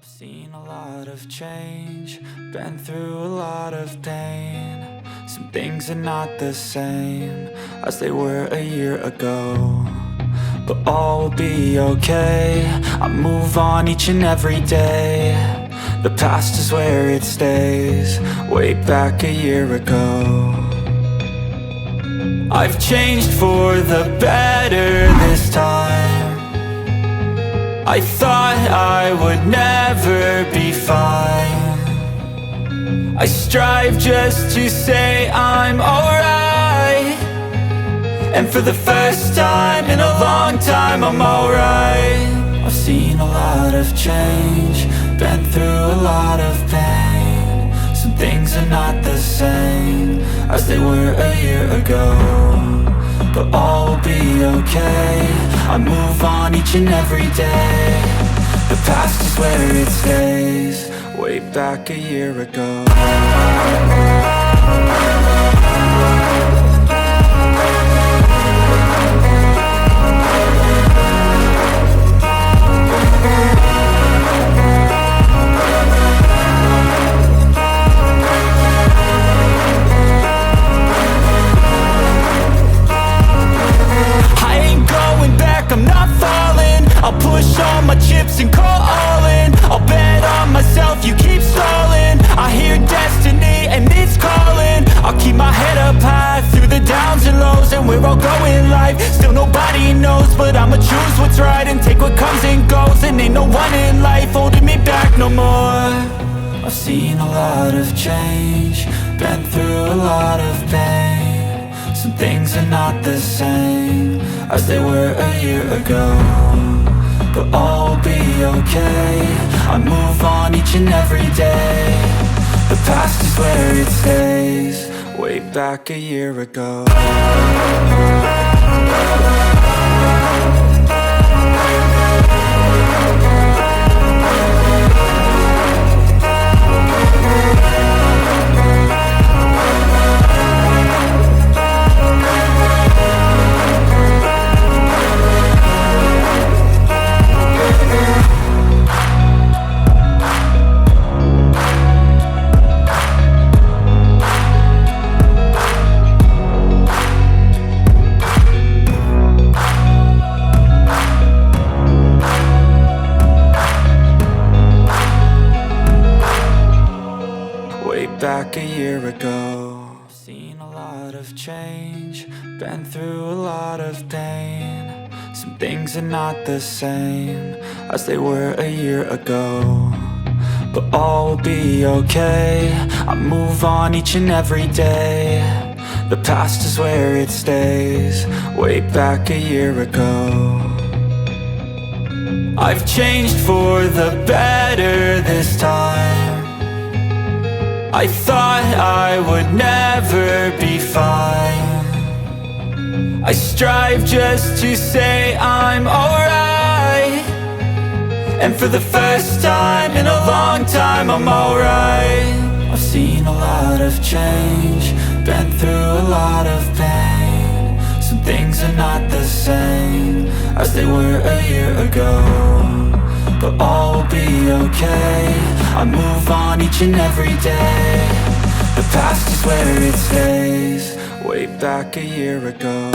I've seen a lot of change, been through a lot of pain. Some things are not the same as they were a year ago, but all will be okay. I move on each and every day. The past is where it stays, way back a year ago. I've changed for the better this time. I thought I would never be fine. I strive just to say I'm alright, and for the first time in a long time I'm alright. I've seen a lot of change, been through a lot of pain. Some things are not the same as they were a year ago, but all will be okay. I move on each and every day. The past is where it stays, way back a year ago. I'm not falling, I'll push all my chips and call all in. I'll bet on myself, you keep stalling. I hear destiny and it's calling. I'll keep my head up high through the downs and lows, and we're all going life. Still nobody knows, but I'ma choose what's right and take what comes and goes. And ain't no one in life holding me back no more. I've seen a lot of change, been through a lot of pain. Some things are not the same as they were a year ago, but all will be okay. I move on each and every day. The past is where it stays, way back a year ago. Back a year ago, I've seen a lot of change, been through a lot of pain. Some things are not the same as they were a year ago, but all will be okay. I move on each and every day. The past is where it stays, way back a year ago. I've changed for the better this time. I thought I would never be fine. I strive just to say I'm alright, and for the first time in a long time I'm alright. I've seen a lot of change, been through a lot of pain. Some things are not the same as they were a year ago, but all will be okay. I move on each and every day. The past is where it stays, way back a year ago.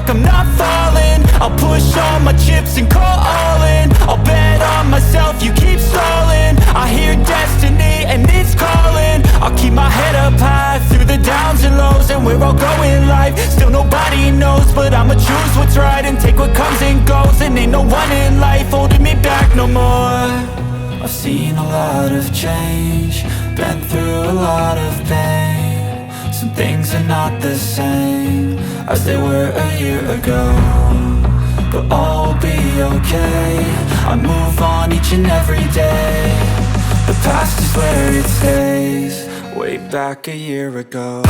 I'm not falling, I'll push all my chips and call all in. I'll bet on myself, you keep stalling. I hear destiny and it's calling. I'll keep my head up high through the downs and lows, and we're all going life. Still nobody knows, but I'ma choose what's right and take what comes and goes. And ain't no one in life holding me back no more. I've seen a lot of change, been through a lot of pain. Some things are not the same as they were a year ago, but all will be okay. I move on each and every day. The past is where it stays, way back a year ago.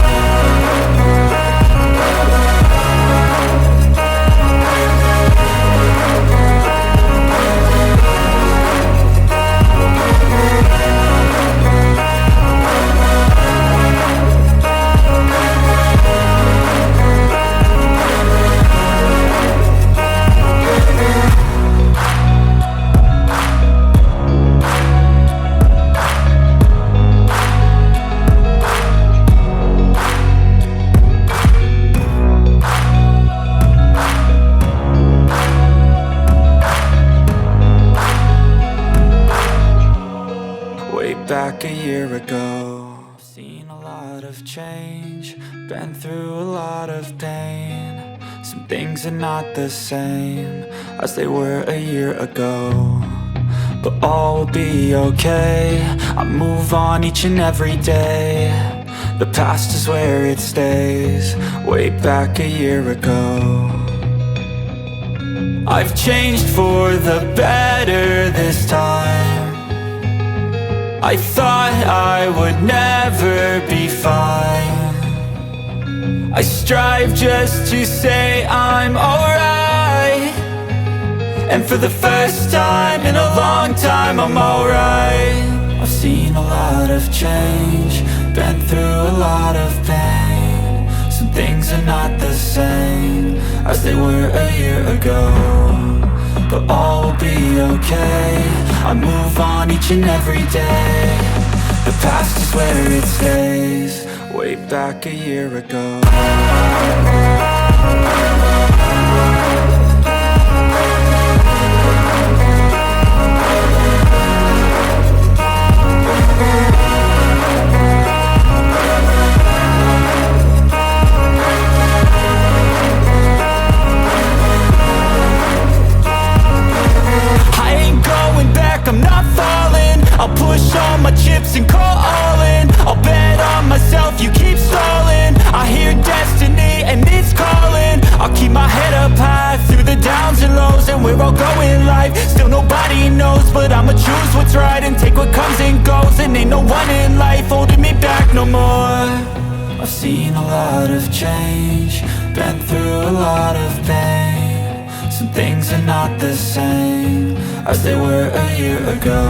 back a year ago. I've seen a lot of change, been through a lot of pain. Some things are not the same as they were a year ago, but all will be okay. I move on each and every day. The past is where it stays, way back a year ago. I've changed for the better this time. I thought I would never be fine. I strive just to say I'm alright, and for the first time in a long time I'm alright. I've seen a lot of change, been through a lot of pain. Some things are not the same as they were a year ago, but all will be okay. I move on each and every day. The past is where it stays, way back a year ago. I'm not falling, I'll push all my chips and call all in. I'll bet on myself, you keep stalling. I hear destiny and it's calling. I'll keep my head up high through the downs and lows, and we're all going life. Still nobody knows, but I'ma choose what's right and take what comes and goes. And ain't no one in life holding me back no more. I've seen a lot of change, been through a lot of pain. Some things are not the same as they were a year ago,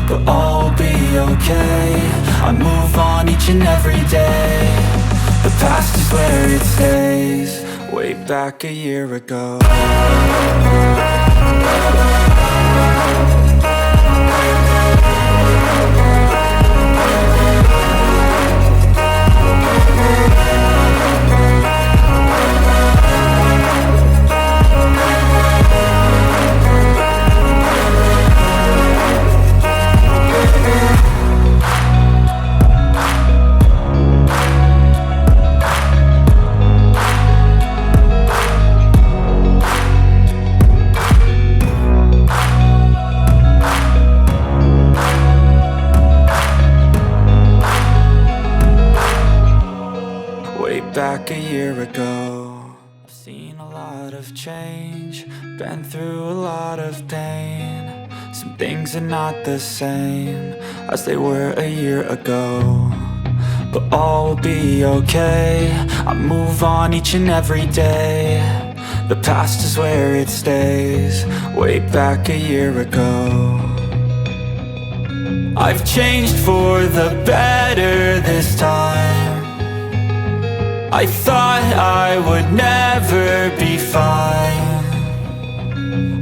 but all will be okay. I move on each and every day. The past is where it stays, way back a year ago. Back a year ago, I've seen a lot of change, been through a lot of pain. Some things are not the same as they were a year ago, but all will be okay. I move on each and every day. The past is where it stays, way back a year ago. I've changed for the better this time. I thought I would never be fine.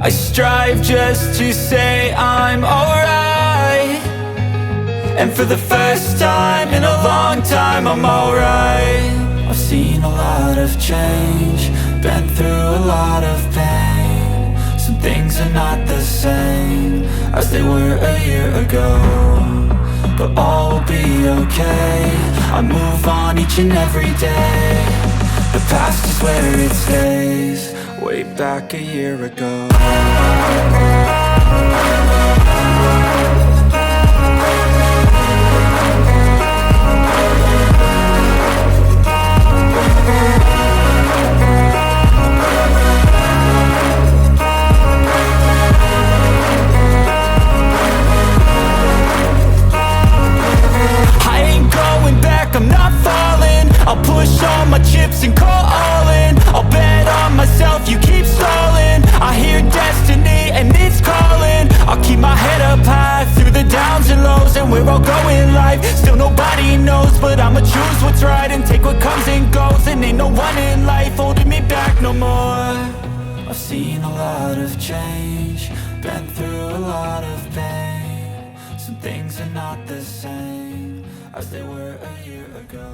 I strive just to say I'm alright, and for the first time in a long time I'm alright. I've seen a lot of change, been through a lot of pain. Some things are not the same as they were a year ago, but all will be okay. I move on each and every day. The past is where it stays, way back a year ago. I'm not falling, I'll push all my chips and call all in. I'll bet on myself, you keep stalling. I hear destiny and it's calling. I'll keep my head up high through the downs and lows, and we're all going life. Still nobody knows, but I'ma choose what's right and take what comes and goes. And ain't no one in life holding me back no more. I've seen a lot of change, been through a lot of pain. Some things are not the same as they were a year ago.